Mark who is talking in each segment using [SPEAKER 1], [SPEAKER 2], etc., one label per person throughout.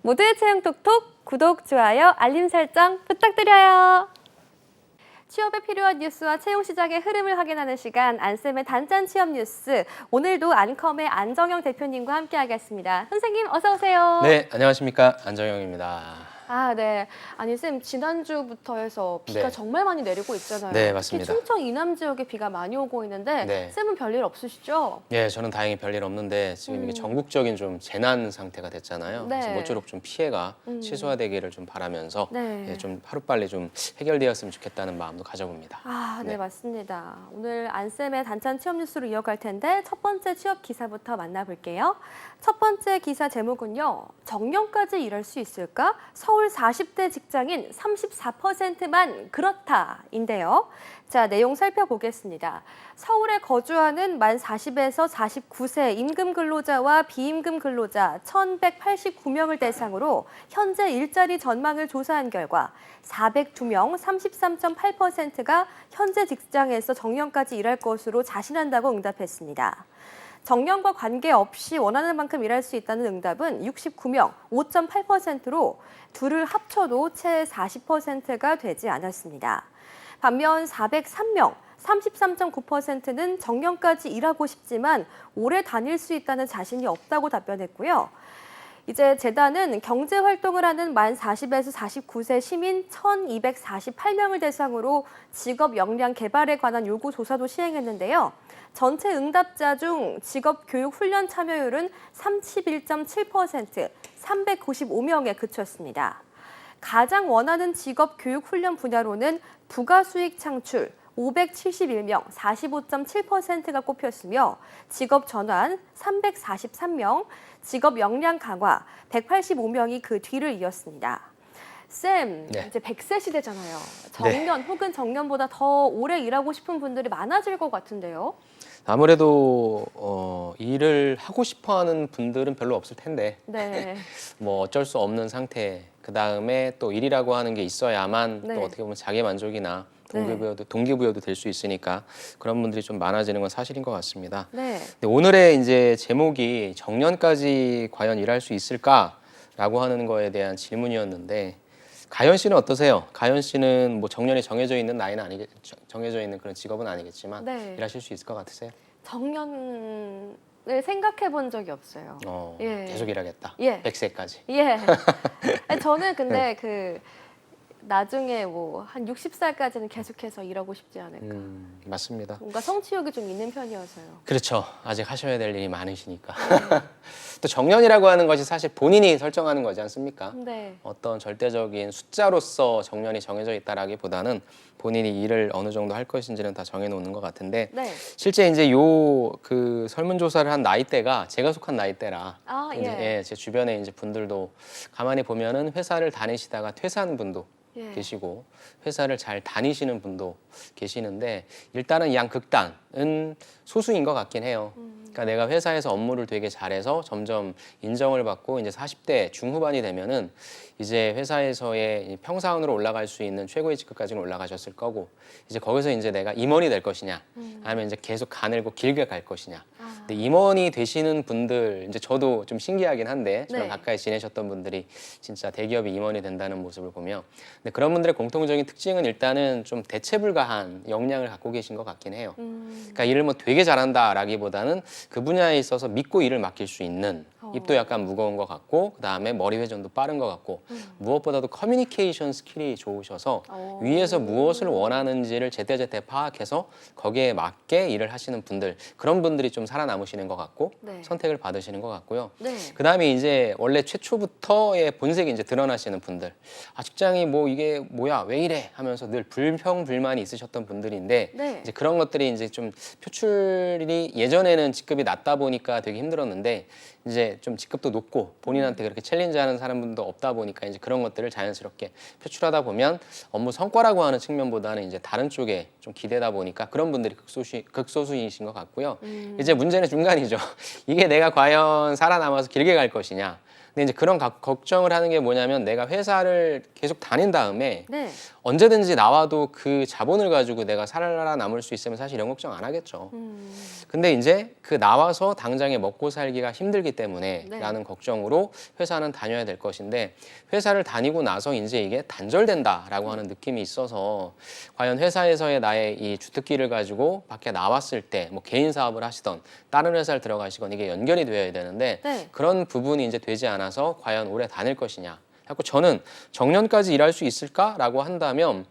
[SPEAKER 1] 모두의 채용 톡톡 구독, 좋아요, 알림 설정 부탁드려요. 취업에 필요한 뉴스와 채용 시장의 흐름을 확인하는 시간 안쌤의 단짠 취업 뉴스. 오늘도 안컴의 안정영 대표님과 함께하겠습니다. 선생님 어서 오세요.
[SPEAKER 2] 네, 안녕하십니까. 안정영입니다.
[SPEAKER 1] 네. 아니 쌤 지난주부터 해서 비가
[SPEAKER 2] 네.
[SPEAKER 1] 정말 많이 내리고 있잖아요.
[SPEAKER 2] 네, 맞습니다.
[SPEAKER 1] 특히 충청 이남 지역에 비가 많이 오고 있는데
[SPEAKER 2] 네.
[SPEAKER 1] 쌤은 별일 없으시죠?
[SPEAKER 2] 예, 저는 다행히 별일 없는데 지금 이게 전국적인 좀 재난 상태가 됐잖아요.
[SPEAKER 1] 네.
[SPEAKER 2] 그래서 모쪼록 좀 피해가 취소화되기를 좀 바라면서
[SPEAKER 1] 네.
[SPEAKER 2] 예, 좀 하루빨리 좀 해결되었으면 좋겠다는 마음도 가져봅니다.
[SPEAKER 1] 네,
[SPEAKER 2] 네.
[SPEAKER 1] 맞습니다. 오늘 안쌤의 단짠 취업 뉴스로 이어갈 텐데 첫 번째 취업 기사부터 만나볼게요. 첫 번째 기사 제목은요. 정년까지 일할 수 있을까? 서울 40대 직장인 34%만 그렇다인데요. 자, 내용 살펴보겠습니다. 서울에 거주하는 만 40에서 49세 임금 근로자와 비임금 근로자 1,189명을 대상으로 현재 일자리 전망을 조사한 결과 402명 33.8%가 현재 직장에서 정년까지 일할 것으로 자신한다고 응답했습니다. 정년과 관계없이 원하는 만큼 일할 수 있다는 응답은 69명 5.8%로 둘을 합쳐도 채 40%가 되지 않았습니다. 반면 403명 33.9%는 정년까지 일하고 싶지만 오래 다닐 수 있다는 자신이 없다고 답변했고요. 이제 재단은 경제활동을 하는 만 40에서 49세 시민 1,248명을 대상으로 직업 역량 개발에 관한 요구 조사도 시행했는데요. 전체 응답자 중 직업교육 훈련 참여율은 31.7%, 395명에 그쳤습니다. 가장 원하는 직업교육 훈련 분야로는 부가수익 창출, 571명, 45.7%가 꼽혔으며 직업 전환 343명, 직업 역량 강화 185명이 그 뒤를 이었습니다. 쌤,
[SPEAKER 2] 네.
[SPEAKER 1] 이제 100세 시대잖아요. 정년 혹은 정년보다 더 오래 일하고 싶은 분들이 많아질 것 같은데요.
[SPEAKER 2] 아무래도 일을 하고 싶어하는 분들은 별로 없을 텐데
[SPEAKER 1] 네.
[SPEAKER 2] 뭐 어쩔 수 없는 상태. 그 다음에 또 일이라고 하는 게 있어야만
[SPEAKER 1] 네.
[SPEAKER 2] 또 어떻게 보면 자기 만족이나
[SPEAKER 1] 네.
[SPEAKER 2] 동기부여도 될 수 있으니까 그런 분들이 좀 많아지는 건 사실인 것 같습니다.
[SPEAKER 1] 네.
[SPEAKER 2] 근데 오늘의 이제 제목이 정년까지 과연 일할 수 있을까라고 하는 거에 대한 질문이었는데 가연 씨는 어떠세요? 가연 씨는 뭐 정년이 정해져 있는 나이는 정해져 있는 그런 직업은 아니겠지만
[SPEAKER 1] 네.
[SPEAKER 2] 일하실 수 있을 것 같으세요?
[SPEAKER 1] 정년을 생각해 본 적이 없어요. 예.
[SPEAKER 2] 계속 일하겠다.
[SPEAKER 1] 예.
[SPEAKER 2] 100세까지.
[SPEAKER 1] 예. 아니, 저는 근데
[SPEAKER 2] 네.
[SPEAKER 1] 나중에 뭐 한 60살까지는 계속해서 일하고 싶지 않을까.
[SPEAKER 2] 맞습니다.
[SPEAKER 1] 뭔가 성취욕이 좀 있는 편이어서요.
[SPEAKER 2] 그렇죠. 아직 하셔야 될 일이 많으시니까.
[SPEAKER 1] 네.
[SPEAKER 2] 또 정년이라고 하는 것이 사실 본인이 설정하는 거지 않습니까?
[SPEAKER 1] 네.
[SPEAKER 2] 어떤 절대적인 숫자로서 정년이 정해져 있다라기보다는 본인이 일을 어느 정도 할 것인지는 다 정해놓는 것 같은데
[SPEAKER 1] 네.
[SPEAKER 2] 실제 이제 그 설문조사를 한 나이대가 제가 속한 나이대라
[SPEAKER 1] 예.
[SPEAKER 2] 제 주변에 이제 분들도 가만히 보면은 회사를 다니시다가 퇴사한 분도
[SPEAKER 1] 예.
[SPEAKER 2] 계시고 회사를 잘 다니시는 분도 계시는데 일단은 양극단은 소수인 것 같긴 해요. 그러니까 내가 회사에서 업무를 되게 잘해서 점점 인정을 받고 이제 40대 중후반이 되면은 이제 회사에서의 평사원으로 올라갈 수 있는 최고의 직급까지는 올라가셨을 거고 이제 거기서 이제 내가 임원이 될 것이냐 아니면 이제 계속 가늘고 길게 갈 것이냐. 근데 임원이 되시는 분들 이제 저도 좀 신기하긴 한데 저랑
[SPEAKER 1] 네.
[SPEAKER 2] 가까이 지내셨던 분들이 진짜 대기업이 임원이 된다는 모습을 보며 근데 그런 분들의 공통적인 특징은 일단은 좀 대체불가한 역량을 갖고 계신 것 같긴 해요. 그러니까 일을 뭐 되게 잘한다라기보다는 그 분야에 있어서 믿고 일을 맡길 수 있는 입도 약간 무거운 것 같고 그 다음에 머리 회전도 빠른 것 같고 무엇보다도 커뮤니케이션 스킬이 좋으셔서 위에서 무엇을 원하는지를 제때제때 파악해서 거기에 맞게 일을 하시는 분들 그런 분들이 좀 살아남으시는 것 같고
[SPEAKER 1] 네.
[SPEAKER 2] 선택을 받으시는 것 같고요.
[SPEAKER 1] 네.
[SPEAKER 2] 그 다음에 이제 원래 최초부터의 본색이 이제 드러나시는 분들 직장이 뭐 이게 뭐야 왜 이래 하면서 늘 불평불만이 있으셨던 분들인데
[SPEAKER 1] 네.
[SPEAKER 2] 이제 그런 것들이 이제 좀 표출이 예전에는 직급이 낮다 보니까 되게 힘들었는데 이제 좀 직급도 높고 본인한테 그렇게 챌린지하는 사람분도 없다 보니까 이제 그런 것들을 자연스럽게 표출하다 보면 업무 성과라고 하는 측면보다는 이제 다른 쪽에 좀 기대다 보니까 그런 분들이 극소수이신 것 같고요. 이제 문제는 중간이죠. 이게 내가 과연 살아남아서 길게 갈 것이냐 근데 이제 그런 걱정을 하는 게 뭐냐면 내가 회사를 계속 다닌 다음에
[SPEAKER 1] 네.
[SPEAKER 2] 언제든지 나와도 그 자본을 가지고 내가 살아남을 수 있으면 사실 이런 걱정 안 하겠죠. 근데 이제 그 나와서 당장에 먹고 살기가 힘들기 때문에
[SPEAKER 1] 네.
[SPEAKER 2] 라는 걱정으로 회사는 다녀야 될 것인데 회사를 다니고 나서 이제 이게 단절된다라고 하는 느낌이 있어서 과연 회사에서의 나의 이 주특기를 가지고 밖에 나왔을 때 뭐 개인 사업을 하시던 다른 회사를 들어가시건 이게 연결이 되어야 되는데
[SPEAKER 1] 네.
[SPEAKER 2] 그런 부분이 이제 되지 않아서 과연 오래 다닐 것이냐. 자꾸 저는 정년까지 일할 수 있을까라고 한다면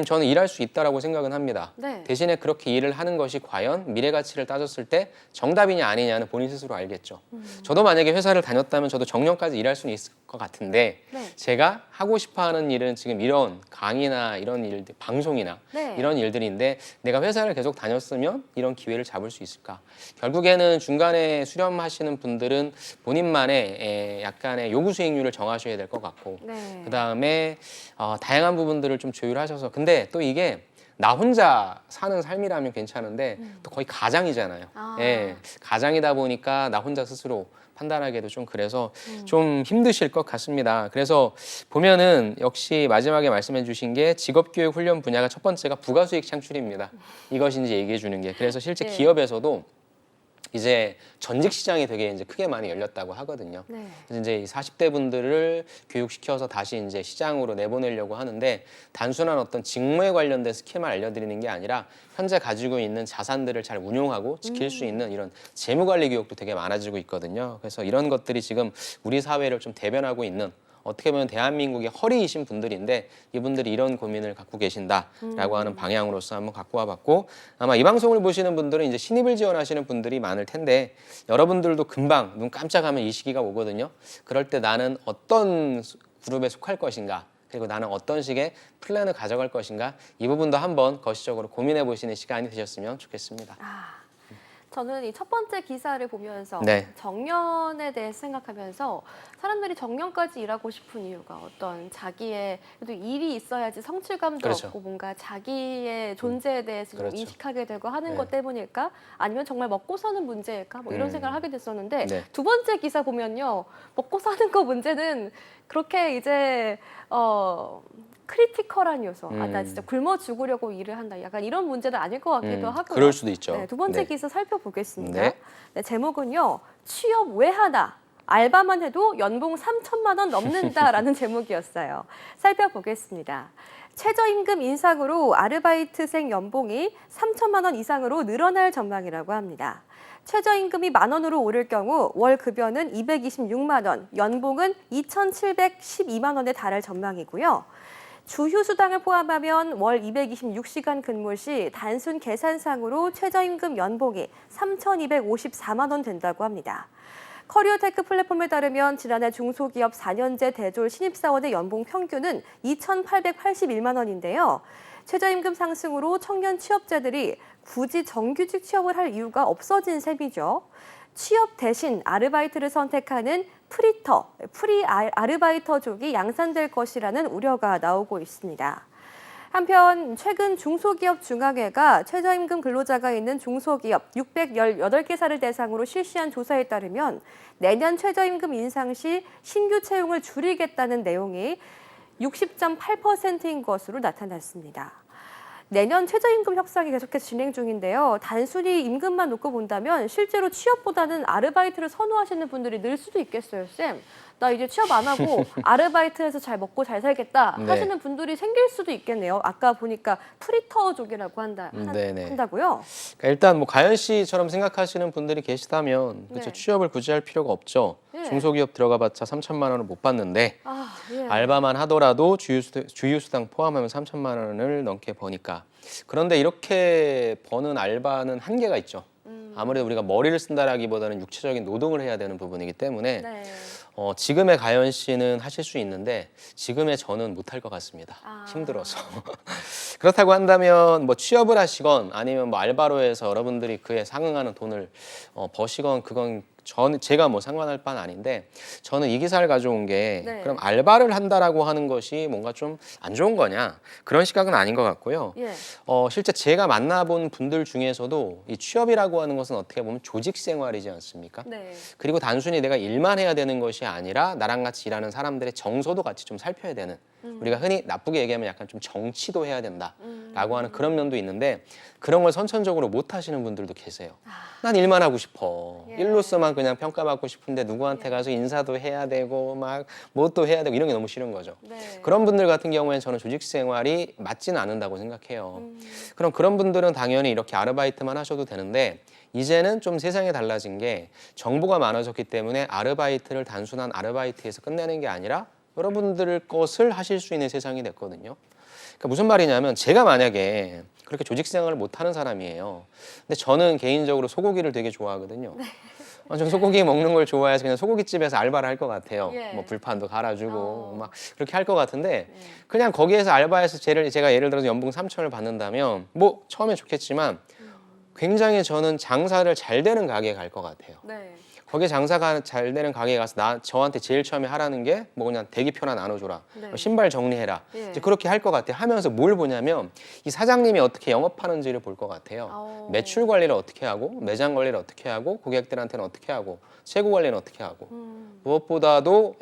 [SPEAKER 2] 저는 일할 수 있다라고 생각은 합니다.
[SPEAKER 1] 네.
[SPEAKER 2] 대신에 그렇게 일을 하는 것이 과연 미래 가치를 따졌을 때 정답이냐 아니냐는 본인 스스로 알겠죠. 저도 만약에 회사를 다녔다면 저도 정년까지 일할 수는 있을 것 같은데
[SPEAKER 1] 네.
[SPEAKER 2] 제가 하고 싶어하는 일은 지금 이런 강의나 이런 일들, 방송이나
[SPEAKER 1] 네.
[SPEAKER 2] 이런 일들인데 내가 회사를 계속 다녔으면 이런 기회를 잡을 수 있을까? 결국에는 중간에 수렴하시는 분들은 본인만의 약간의 요구 수익률을 정하셔야 될 것 같고
[SPEAKER 1] 네.
[SPEAKER 2] 그다음에 다양한 부분들을 좀 조율하셔서 근데 또 이게 나 혼자 사는 삶이라면 괜찮은데 또 거의 가장이잖아요.
[SPEAKER 1] 아.
[SPEAKER 2] 예, 가장이다 보니까 나 혼자 스스로 판단하기도 좀 그래서 좀 힘드실 것 같습니다. 그래서 보면은 역시 마지막에 말씀해 주신 게 직업교육 훈련 분야가 첫 번째가 부가수익 창출입니다. 이것이 이제 얘기해 주는 게 그래서 실제
[SPEAKER 1] 예.
[SPEAKER 2] 기업에서도 이제 전직 시장이 되게 이제 크게 많이 열렸다고 하거든요.
[SPEAKER 1] 네.
[SPEAKER 2] 그래서 이제 이 40대 분들을 교육시켜서 다시 이제 시장으로 내보내려고 하는데 단순한 어떤 직무에 관련된 스킬만 알려드리는 게 아니라 현재 가지고 있는 자산들을 잘 운용하고 지킬 수 있는 이런 재무관리 교육도 되게 많아지고 있거든요. 그래서 이런 것들이 지금 우리 사회를 좀 대변하고 있는 어떻게 보면 대한민국의 허리이신 분들인데 이분들이 이런 고민을 갖고 계신다라고 하는 방향으로서 한번 갖고 와봤고 아마 이 방송을 보시는 분들은 이제 신입을 지원하시는 분들이 많을 텐데 여러분들도 금방 눈 깜짝하면 이 시기가 오거든요. 그럴 때 나는 어떤 그룹에 속할 것인가 그리고 나는 어떤 식의 플랜을 가져갈 것인가 이 부분도 한번 거시적으로 고민해 보시는 시간이 되셨으면 좋겠습니다.
[SPEAKER 1] 저는 이 첫 번째 기사를 보면서
[SPEAKER 2] 네.
[SPEAKER 1] 정년에 대해 생각하면서 사람들이 정년까지 일하고 싶은 이유가 어떤 자기의 그래도 일이 있어야지 성취감도
[SPEAKER 2] 그렇죠.
[SPEAKER 1] 얻고 뭔가 자기의 존재에 대해서 좀
[SPEAKER 2] 그렇죠.
[SPEAKER 1] 인식하게 되고 하는
[SPEAKER 2] 네.
[SPEAKER 1] 것 때문일까? 아니면 정말 먹고 사는 문제일까? 뭐 이런
[SPEAKER 2] 음.
[SPEAKER 1] 생각을 하게 됐었는데
[SPEAKER 2] 네.
[SPEAKER 1] 두 번째 기사 보면요. 먹고 사는 거 문제는 그렇게 이제 크리티컬한 요소. 나 진짜 굶어 죽으려고 일을 한다. 약간 이런 문제는 아닐 것 같기도 하고요.
[SPEAKER 2] 그럴 수도 있죠.
[SPEAKER 1] 네, 두 번째
[SPEAKER 2] 네.
[SPEAKER 1] 기사 살펴보겠습니다.
[SPEAKER 2] 네.
[SPEAKER 1] 네, 제목은요. 취업 왜 하나? 알바만 해도 연봉 3천만 원 넘는다라는 제목이었어요. 살펴보겠습니다. 최저임금 인상으로 아르바이트생 연봉이 3천만 원 이상으로 늘어날 전망이라고 합니다. 최저임금이 10,000원으로 오를 경우 월 급여는 226만 원, 연봉은 2,712만 원에 달할 전망이고요. 주휴수당을 포함하면 월 226시간 근무 시 단순 계산상으로 최저임금 연봉이 3,254만 원 된다고 합니다. 커리어테크 플랫폼에 따르면 지난해 중소기업 4년제 대졸 신입사원의 연봉 평균은 2,881만 원인데요. 최저임금 상승으로 청년 취업자들이 굳이 정규직 취업을 할 이유가 없어진 셈이죠. 취업 대신 아르바이트를 선택하는 프리 아르바이터족이 양산될 것이라는 우려가 나오고 있습니다. 한편 최근 중소기업 중앙회가 최저임금 근로자가 있는 중소기업 618개사를 대상으로 실시한 조사에 따르면 내년 최저임금 인상 시 신규 채용을 줄이겠다는 내용이 60.8%인 것으로 나타났습니다. 내년 최저임금 협상이 계속해서 진행 중인데요. 단순히 임금만 놓고 본다면 실제로 취업보다는 아르바이트를 선호하시는 분들이 늘 수도 있겠어요, 쌤. 나 이제 취업 안 하고 아르바이트해서 잘 먹고 잘 살겠다
[SPEAKER 2] 네.
[SPEAKER 1] 하시는 분들이 생길 수도 있겠네요. 아까 보니까 프리터족이라고 한다고요.
[SPEAKER 2] 그러니까 일단 뭐 가연 씨처럼 생각하시는 분들이 계시다면 그렇죠.
[SPEAKER 1] 네.
[SPEAKER 2] 취업을 굳이 할 필요가 없죠.
[SPEAKER 1] 예.
[SPEAKER 2] 중소기업 들어가봤자 3천만 원을 못 받는데
[SPEAKER 1] 예.
[SPEAKER 2] 알바만 하더라도 주휴수당 포함하면 3천만 원을 넘게 버니까 그런데 이렇게 버는 알바는 한계가 있죠. 아무래도 우리가 머리를 쓴다라기보다는 육체적인 노동을 해야 되는 부분이기 때문에
[SPEAKER 1] 네.
[SPEAKER 2] 지금의 가연 씨는 하실 수 있는데 지금의 저는 못할 것 같습니다. 힘들어서. 그렇다고 한다면 뭐 취업을 하시건 아니면 뭐 알바로 해서 여러분들이 그에 상응하는 돈을 버시건 그건 제가 뭐 상관할 바는 아닌데 저는 이 기사를 가져온 게
[SPEAKER 1] 네.
[SPEAKER 2] 그럼 알바를 한다라고 하는 것이 뭔가 좀 안 좋은 거냐 그런 시각은 아닌 것 같고요.
[SPEAKER 1] 예.
[SPEAKER 2] 실제 제가 만나본 분들 중에서도 이 취업이라고 하는 것은 어떻게 보면 조직 생활이지 않습니까?
[SPEAKER 1] 네.
[SPEAKER 2] 그리고 단순히 내가 일만 해야 되는 것이 아니라 나랑 같이 일하는 사람들의 정서도 같이 좀 살펴야 되는 우리가 흔히 나쁘게 얘기하면 약간 좀 정치도 해야 된다라고 하는 그런 면도 있는데 그런 걸 선천적으로 못 하시는 분들도 계세요. 난 일만 하고 싶어.
[SPEAKER 1] 예.
[SPEAKER 2] 일로서만 그냥 평가받고 싶은데 누구한테 가서 인사도 해야 되고 막 뭣도 해야 되고 이런 게 너무 싫은 거죠.
[SPEAKER 1] 네.
[SPEAKER 2] 그런 분들 같은 경우에는 저는 조직 생활이 맞지는 않는다고 생각해요. 그럼 그런 분들은 당연히 이렇게 아르바이트만 하셔도 되는데 이제는 좀 세상이 달라진 게 정보가 많아졌기 때문에 아르바이트를 단순한 아르바이트에서 끝내는 게 아니라 여러분들 것을 하실 수 있는 세상이 됐거든요. 그러니까 무슨 말이냐면 제가 만약에 그렇게 조직 생활을 못하는 사람이에요. 근데 저는 개인적으로 소고기를 되게 좋아하거든요. 전 소고기 먹는 걸 좋아해서 그냥 소고기집에서 알바를 할 것 같아요.
[SPEAKER 1] 예.
[SPEAKER 2] 뭐 불판도 갈아주고 막 그렇게 할 것 같은데
[SPEAKER 1] 예.
[SPEAKER 2] 그냥 거기에서 알바해서 제가 예를 들어서 연봉 3천을 받는다면 뭐 처음에 좋겠지만 굉장히 저는 장사를 잘 되는 가게에 갈 것 같아요.
[SPEAKER 1] 네.
[SPEAKER 2] 거기 장사가 잘 되는 가게에 가서 저한테 제일 처음에 하라는 게 뭐 그냥 대기표 하나 나눠줘라.
[SPEAKER 1] 네.
[SPEAKER 2] 신발 정리해라.
[SPEAKER 1] 예.
[SPEAKER 2] 이제 그렇게 할 것 같아요. 하면서 뭘 보냐면 이 사장님이 어떻게 영업하는지를 볼 것 같아요.
[SPEAKER 1] 오.
[SPEAKER 2] 매출 관리를 어떻게 하고 매장 관리를 어떻게 하고 고객들한테는 어떻게 하고 재고 관리는 어떻게 하고 무엇보다도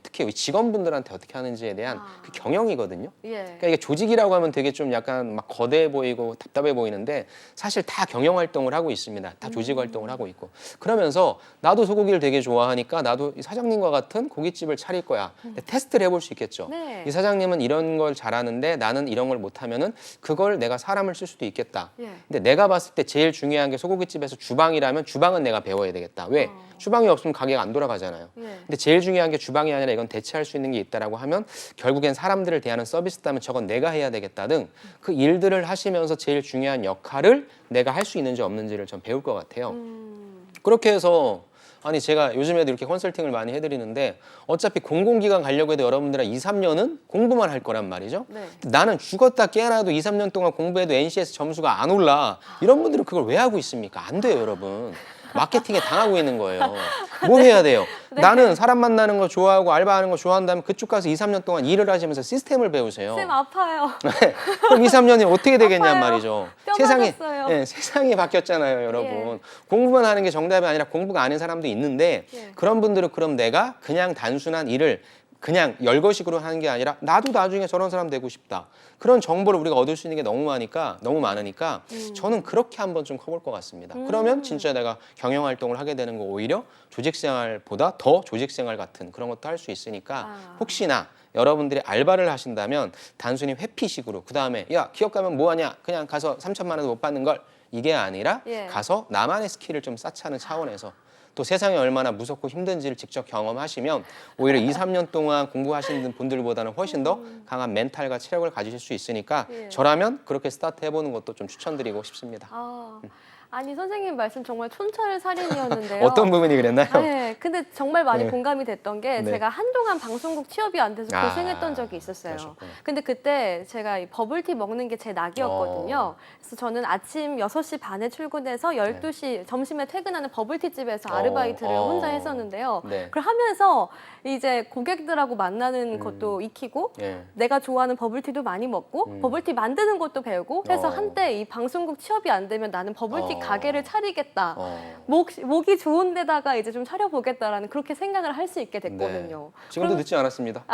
[SPEAKER 2] 특히 직원분들한테 어떻게 하는지에 대한 그 경영이거든요.
[SPEAKER 1] 예.
[SPEAKER 2] 그러니까 이게 조직이라고 하면 되게 좀 약간 막 거대해 보이고 답답해 보이는데 사실 다 경영 활동을 하고 있습니다. 다 조직 활동을 하고 있고 그러면서 나도 소고기를 되게 좋아하니까 나도 이 사장님과 같은 고깃집을 차릴 거야. 테스트를 해볼 수 있겠죠.
[SPEAKER 1] 네.
[SPEAKER 2] 이 사장님은 이런 걸 잘하는데 나는 이런 걸 못하면은 그걸 내가 사람을 쓸 수도 있겠다.
[SPEAKER 1] 예.
[SPEAKER 2] 근데 내가 봤을 때 제일 중요한 게 소고기집에서 주방이라면 주방은 내가 배워야 되겠다. 왜? 주방이 없으면 가게가 안 돌아가잖아요.
[SPEAKER 1] 예.
[SPEAKER 2] 근데 제일 중요한 게 주방이 아니라 이건 대체할 수 있는 게 있다라고 하면 결국엔 사람들을 대하는 서비스다면 저건 내가 해야 되겠다 등 그 일들을 하시면서 제일 중요한 역할을 내가 할 수 있는지 없는지를 좀 배울 것 같아요. 그렇게 해서 아니 제가 요즘에도 이렇게 컨설팅을 많이 해드리는데 어차피 공공기관 가려고 해도 여러분들 한 2, 3년은 공부만 할 거란 말이죠.
[SPEAKER 1] 네.
[SPEAKER 2] 나는 죽었다 깨어나도 2, 3년 동안 공부해도 NCS 점수가 안 올라. 이런 분들은 그걸 왜 하고 있습니까? 안 돼요, 여러분. 마케팅에 당하고 있는 거예요. 뭐 해야 돼요?
[SPEAKER 1] 네.
[SPEAKER 2] 나는 사람 만나는 거 좋아하고 알바하는 거 좋아한다면 그쪽 가서 2, 3년 동안 일을 하시면서 시스템을 배우세요.
[SPEAKER 1] 쌤 아파요.
[SPEAKER 2] 그럼 2, 3년이 어떻게 되겠냔
[SPEAKER 1] 아파요.
[SPEAKER 2] 말이죠.
[SPEAKER 1] 뼈
[SPEAKER 2] 세상이
[SPEAKER 1] 맞았어요.
[SPEAKER 2] 세상이 바뀌었잖아요, 여러분.
[SPEAKER 1] 예.
[SPEAKER 2] 공부만 하는 게 정답이 아니라 공부가 아닌 사람도 있는데
[SPEAKER 1] 예.
[SPEAKER 2] 그런 분들은 그럼 내가 그냥 단순한 일을 그냥 열거식으로 하는 게 아니라 나도 나중에 저런 사람 되고 싶다. 그런 정보를 우리가 얻을 수 있는 게 너무 많으니까 저는 그렇게 한번 좀 커볼 것 같습니다. 그러면 진짜 내가 경영 활동을 하게 되는 거 오히려 조직 생활보다 더 조직 생활 같은 그런 것도 할 수 있으니까 혹시나 여러분들이 알바를 하신다면 단순히 회피식으로 그다음에 야 기업 가면 뭐 하냐 그냥 가서 3천만 원도 못 받는 걸 이게 아니라
[SPEAKER 1] 예.
[SPEAKER 2] 가서 나만의 스킬을 좀 쌓자는 차원에서 또 세상이 얼마나 무섭고 힘든지를 직접 경험하시면 오히려 2, 3년 동안 공부하시는 분들보다는 훨씬 더 강한 멘탈과 체력을 가지실 수 있으니까
[SPEAKER 1] 예.
[SPEAKER 2] 저라면 그렇게 스타트 해보는 것도 좀 추천드리고 싶습니다.
[SPEAKER 1] 아니 선생님 말씀 정말 촌철살인이었는데요.
[SPEAKER 2] 어떤 부분이 그랬나요?
[SPEAKER 1] 네, 근데 정말 많이
[SPEAKER 2] 네.
[SPEAKER 1] 공감이 됐던 게
[SPEAKER 2] 네.
[SPEAKER 1] 제가 한동안 방송국 취업이 안 돼서
[SPEAKER 2] 아,
[SPEAKER 1] 고생했던 적이 있었어요.
[SPEAKER 2] 그러셨구나.
[SPEAKER 1] 근데 그때 제가 이 버블티 먹는 게 제 낙이었거든요. 그래서 저는 아침 6시 반에 출근해서 12시 점심에 퇴근하는 버블티 집에서 아르바이트를 혼자 했었는데요.
[SPEAKER 2] 네.
[SPEAKER 1] 그걸 하면서 이제 고객들하고 만나는 것도 익히고
[SPEAKER 2] 예.
[SPEAKER 1] 내가 좋아하는 버블티도 많이 먹고 버블티 만드는 것도 배우고 해서 한때 이 방송국 취업이 안 되면 나는 버블티 가게를 차리겠다. 목이 좋은 데다가 이제 좀 차려보겠다라는 그렇게 생각을 할 수 있게 됐거든요.
[SPEAKER 2] 네. 지금도 늦지 않았습니다.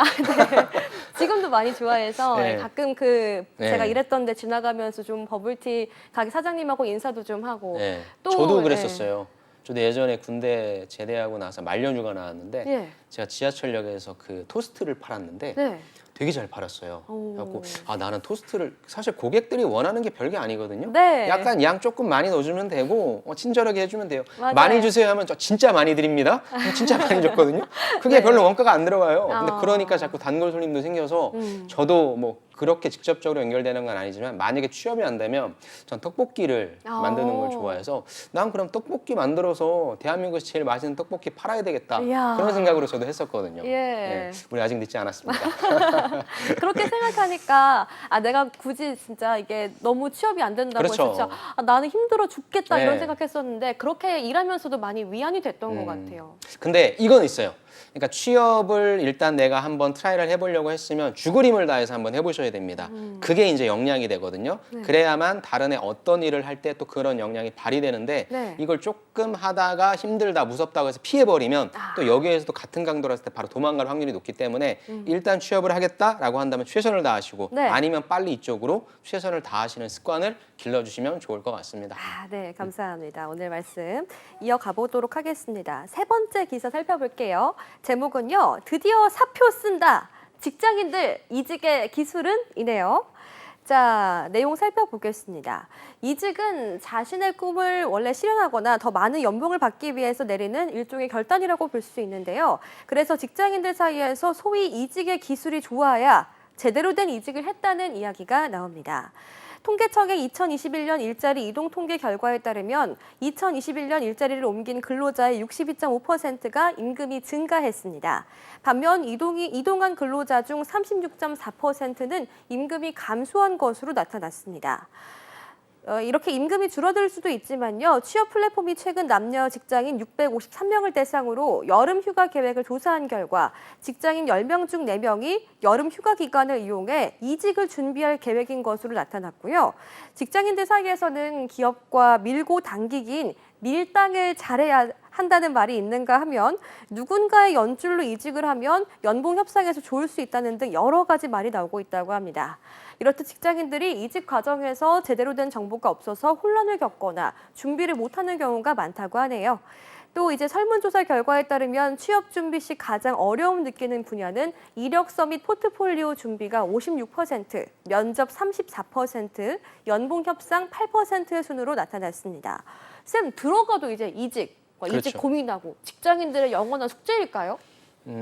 [SPEAKER 1] 지금도 많이 좋아해서
[SPEAKER 2] 네.
[SPEAKER 1] 가끔
[SPEAKER 2] 네.
[SPEAKER 1] 제가 일했던 데 지나가면서 좀 버블티 가게 사장님하고 인사도 좀 하고
[SPEAKER 2] 네.
[SPEAKER 1] 또
[SPEAKER 2] 저도 그랬었어요. 저도 예전에 군대 제대하고 나서 말년휴가 나왔는데
[SPEAKER 1] 예.
[SPEAKER 2] 제가 지하철역에서 그 토스트를 팔았는데
[SPEAKER 1] 네.
[SPEAKER 2] 되게 잘 팔았어요.
[SPEAKER 1] 오.
[SPEAKER 2] 그래갖고 나는 토스트를 사실 고객들이 원하는 게 별게 아니거든요.
[SPEAKER 1] 네.
[SPEAKER 2] 약간 양 조금 많이 넣어주면 되고 친절하게 해주면 돼요.
[SPEAKER 1] 맞아요.
[SPEAKER 2] 많이 주세요 하면 저 진짜 많이 드립니다. 진짜 많이 줬거든요. 그게
[SPEAKER 1] 네.
[SPEAKER 2] 별로 원가가 안 들어가요. 근데
[SPEAKER 1] 아.
[SPEAKER 2] 그러니까 자꾸 단골 손님도 생겨서 저도 뭐 그렇게 직접적으로 연결되는 건 아니지만 만약에 취업이 안 되면 전 떡볶이를 만드는 걸 좋아해서 난 그럼 떡볶이 만들어서 대한민국에서 제일 맛있는 떡볶이 팔아야 되겠다.
[SPEAKER 1] 이야.
[SPEAKER 2] 그런 생각으로 저도 했었거든요.
[SPEAKER 1] 예.
[SPEAKER 2] 우리 아직 늦지 않았습니다.
[SPEAKER 1] 그렇게 생각하니까 내가 굳이 진짜 이게 너무 취업이 안 된다고
[SPEAKER 2] 그렇죠.
[SPEAKER 1] 해서 진짜 나는 힘들어 죽겠다 이런
[SPEAKER 2] 네.
[SPEAKER 1] 생각했었는데 그렇게 일하면서도 많이 위안이 됐던 것 같아요.
[SPEAKER 2] 근데 이건 있어요. 그러니까 취업을 일단 내가 한번 트라이를 해보려고 했으면 죽을 힘을 다해서 한번 해보셔야 됩니다. 그게 이제 역량이 되거든요.
[SPEAKER 1] 네.
[SPEAKER 2] 그래야만 다른 애 어떤 일을 할 때 또 그런 역량이 발휘되는데
[SPEAKER 1] 네.
[SPEAKER 2] 이걸 조금 하다가 힘들다 무섭다고 해서 피해버리면 또 여기에서도 같은 강도로 했을 때 바로 도망갈 확률이 높기 때문에 일단 취업을 하겠다라고 한다면 최선을 다하시고
[SPEAKER 1] 네.
[SPEAKER 2] 아니면 빨리 이쪽으로 최선을 다하시는 습관을 길러주시면 좋을 것 같습니다.
[SPEAKER 1] 네, 감사합니다. 오늘 말씀 이어가 보도록 하겠습니다. 세 번째 기사 살펴볼게요. 제목은요, 드디어 사표 쓴다. 직장인들 이직의 기술은? 이네요. 자, 내용 살펴보겠습니다. 이직은 자신의 꿈을 원래 실현하거나 더 많은 연봉을 받기 위해서 내리는 일종의 결단이라고 볼 수 있는데요. 그래서 직장인들 사이에서 소위 이직의 기술이 좋아야 제대로 된 이직을 했다는 이야기가 나옵니다. 통계청의 2021년 일자리 이동 통계 결과에 따르면 2021년 일자리를 옮긴 근로자의 62.5%가 임금이 증가했습니다. 반면 이동한 근로자 중 36.4%는 임금이 감소한 것으로 나타났습니다. 이렇게 임금이 줄어들 수도 있지만요. 취업 플랫폼이 최근 남녀 직장인 653명을 대상으로 여름 휴가 계획을 조사한 결과 직장인 10명 중 4명이 여름 휴가 기간을 이용해 이직을 준비할 계획인 것으로 나타났고요. 직장인들 사이에서는 기업과 밀고 당기기인 밀당을 잘해야 한다는 말이 있는가 하면 누군가의 연줄로 이직을 하면 연봉 협상에서 좋을 수 있다는 등 여러 가지 말이 나오고 있다고 합니다. 이렇듯 직장인들이 이직 과정에서 제대로 된 정보가 없어서 혼란을 겪거나 준비를 못하는 경우가 많다고 하네요. 또 이제 설문조사 결과에 따르면 취업 준비 시 가장 어려움 느끼는 분야는 이력서 및 포트폴리오 준비가 56%, 면접 34%, 연봉 협상 8%의 순으로 나타났습니다. 쌤, 들어가도 이제 이직
[SPEAKER 2] 그렇죠.
[SPEAKER 1] 고민하고 직장인들의 영원한 숙제일까요?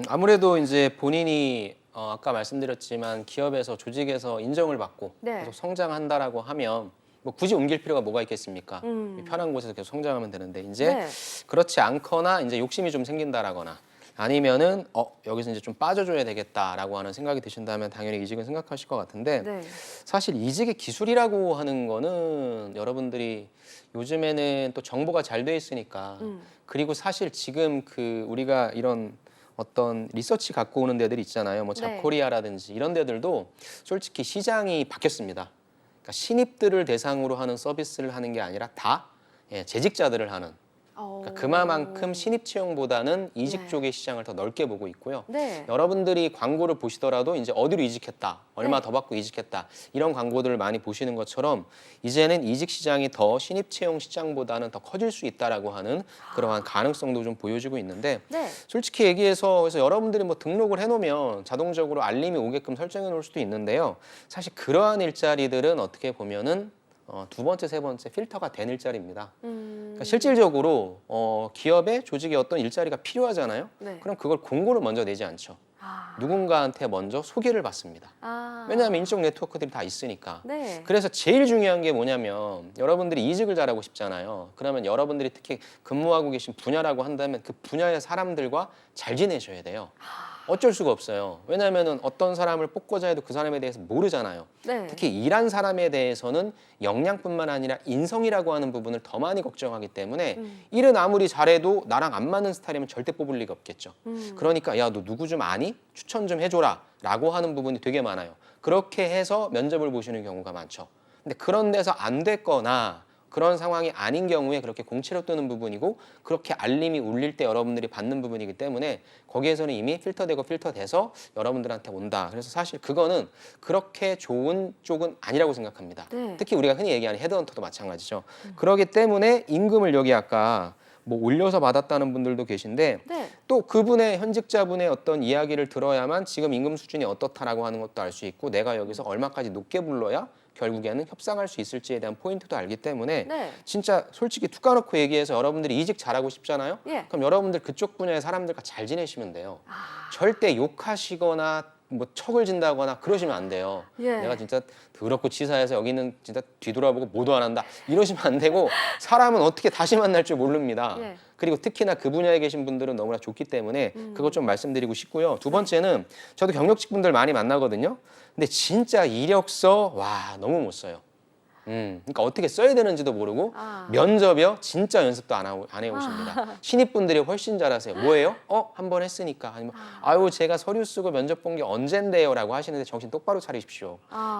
[SPEAKER 2] 아무래도 이제 본인이 아까 말씀드렸지만 기업에서 조직에서 인정을 받고
[SPEAKER 1] 네.
[SPEAKER 2] 계속 성장한다라고 하면 뭐 굳이 옮길 필요가 뭐가 있겠습니까? 편한 곳에서 계속 성장하면 되는데 이제
[SPEAKER 1] 네.
[SPEAKER 2] 그렇지 않거나 이제 욕심이 좀 생긴다라거나 아니면은 여기서 이제 좀 빠져줘야 되겠다라고 하는 생각이 드신다면 당연히 이직은 생각하실 것 같은데
[SPEAKER 1] 네.
[SPEAKER 2] 사실 이직의 기술이라고 하는 거는 여러분들이 요즘에는 또 정보가 잘 돼 있으니까 그리고 사실 지금 그 우리가 이런 어떤 리서치 갖고 오는 데들 있잖아요. 뭐
[SPEAKER 1] 네.
[SPEAKER 2] 잡코리아라든지 이런 데들도 솔직히 시장이 바뀌었습니다. 그러니까 신입들을 대상으로 하는 서비스를 하는 게 아니라 다 재직자들을 하는 그러니까 그만큼 신입 채용보다는 이직
[SPEAKER 1] 네.
[SPEAKER 2] 쪽의 시장을 더 넓게 보고 있고요.
[SPEAKER 1] 네.
[SPEAKER 2] 여러분들이 광고를 보시더라도 이제 어디로 이직했다, 얼마
[SPEAKER 1] 네.
[SPEAKER 2] 더 받고 이직했다 이런 광고들을 많이 보시는 것처럼 이제는 이직 시장이 더 신입 채용 시장보다는 더 커질 수 있다라고 하는 그러한 가능성도 좀 보여지고 있는데
[SPEAKER 1] 네.
[SPEAKER 2] 솔직히 얘기해서 그래서 여러분들이 뭐 등록을 해놓으면 자동적으로 알림이 오게끔 설정해 놓을 수도 있는데요. 사실 그러한 일자리들은 어떻게 보면은 두 번째, 세 번째 필터가 된 일자리입니다. 그러니까 실질적으로 기업의 조직에 어떤 일자리가 필요하잖아요.
[SPEAKER 1] 네.
[SPEAKER 2] 그럼 그걸 공고를 먼저 내지 않죠. 누군가한테 먼저 소개를 받습니다. 왜냐하면 인적 네트워크들이 다 있으니까.
[SPEAKER 1] 네.
[SPEAKER 2] 그래서 제일 중요한 게 뭐냐면 여러분들이 이직을 잘하고 싶잖아요. 그러면 여러분들이 특히 근무하고 계신 분야라고 한다면 그 분야의 사람들과 잘 지내셔야 돼요. 어쩔 수가 없어요. 왜냐하면 어떤 사람을 뽑고자 해도 그 사람에 대해서 모르잖아요.
[SPEAKER 1] 네.
[SPEAKER 2] 특히 일한 사람에 대해서는 역량뿐만 아니라 인성이라고 하는 부분을 더 많이 걱정하기 때문에 일은 아무리 잘해도 나랑 안 맞는 스타일이면 절대 뽑을 리가 없겠죠. 그러니까 야, 너 누구 좀 아니? 추천 좀 해줘라 라고 하는 부분이 되게 많아요. 그렇게 해서 면접을 보시는 경우가 많죠. 근데 그런 데서 안 됐거나 그런 상황이 아닌 경우에 그렇게 공채로 뜨는 부분이고 그렇게 알림이 울릴 때 여러분들이 받는 부분이기 때문에 거기에서는 이미 필터돼서 여러분들한테 온다. 그래서 사실 그거는 그렇게 좋은 쪽은 아니라고 생각합니다.
[SPEAKER 1] 네.
[SPEAKER 2] 특히 우리가 흔히 얘기하는 헤드헌터도 마찬가지죠. 그렇기 때문에 임금을 여기 아까 뭐 올려서 받았다는 분들도 계신데
[SPEAKER 1] 네.
[SPEAKER 2] 또 그분의 현직자분의 어떤 이야기를 들어야만 지금 임금 수준이 어떻다라고 하는 것도 알 수 있고 내가 여기서 얼마까지 높게 불러야 결국에는 협상할 수 있을지에 대한 포인트도 알기 때문에
[SPEAKER 1] 네.
[SPEAKER 2] 진짜 솔직히 툭 까놓고 얘기해서 여러분들이 이직 잘하고 싶잖아요.
[SPEAKER 1] 예.
[SPEAKER 2] 그럼 여러분들 그쪽 분야의 사람들과 잘 지내시면 돼요. 절대 욕하시거나 뭐 척을 진다거나 그러시면 안 돼요.
[SPEAKER 1] 예.
[SPEAKER 2] 내가 진짜 더럽고 치사해서 여기는 진짜 뒤돌아보고 모도 안 한다. 이러시면 안 되고 사람은 어떻게 다시 만날 줄 모릅니다.
[SPEAKER 1] 예.
[SPEAKER 2] 그리고 특히나 그 분야에 계신 분들은 너무나 좋기 때문에 그것 좀 말씀드리고 싶고요. 두 번째는 저도 경력직 분들 많이 만나거든요. 근데 진짜 이력서 와 너무 못 써요. 그러니까 어떻게 써야 되는지도 모르고 면접이요 진짜 연습도 안 해오십니다. 신입분들이 훨씬 잘하세요. 뭐예요? 한 번 했으니까 아니면 아유 제가 서류 쓰고 면접 본 게 언젠데요라고 하시는데 정신 똑바로 차리십시오.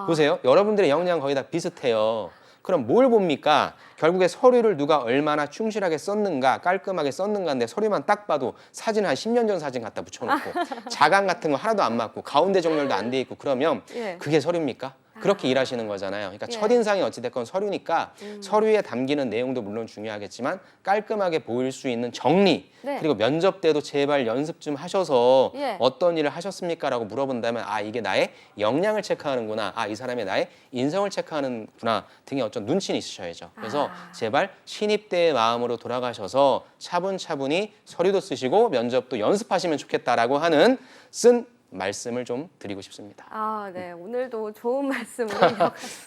[SPEAKER 2] 보세요. 여러분들의 역량 거의 다 비슷해요. 그럼 뭘 봅니까? 결국에 서류를 누가 얼마나 충실하게 썼는가, 깔끔하게 썼는가인데 서류만 딱 봐도 사진 한 10년 전 사진 갖다 붙여놓고 자강 같은 거 하나도 안 맞고 가운데 정렬도 안 돼 있고 그러면
[SPEAKER 1] 예.
[SPEAKER 2] 그게 서류입니까? 그렇게 일하시는 거잖아요. 그러니까
[SPEAKER 1] 예.
[SPEAKER 2] 첫인상이 어찌됐건 서류니까 서류에 담기는 내용도 물론 중요하겠지만 깔끔하게 보일 수 있는 정리
[SPEAKER 1] 네.
[SPEAKER 2] 그리고 면접 때도 제발 연습 좀 하셔서
[SPEAKER 1] 예.
[SPEAKER 2] 어떤 일을 하셨습니까? 라고 물어본다면 아 이게 나의 역량을 체크하는구나. 아 이 사람의 나의 인성을 체크하는구나 등의 어떤 눈치는 있으셔야죠. 그래서 제발 신입 때의 마음으로 돌아가셔서 차분차분히 서류도 쓰시고 면접도 연습하시면 좋겠다라고 하는 쓴 말씀을 좀 드리고 싶습니다.
[SPEAKER 1] 네. 오늘도 좋은 말씀을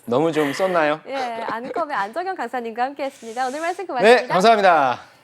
[SPEAKER 2] 너무 좀 썼나요?
[SPEAKER 1] 예, 안컵의 안정현 강사님과 함께했습니다. 오늘 말씀 고맙습니다.
[SPEAKER 2] 네, 감사합니다.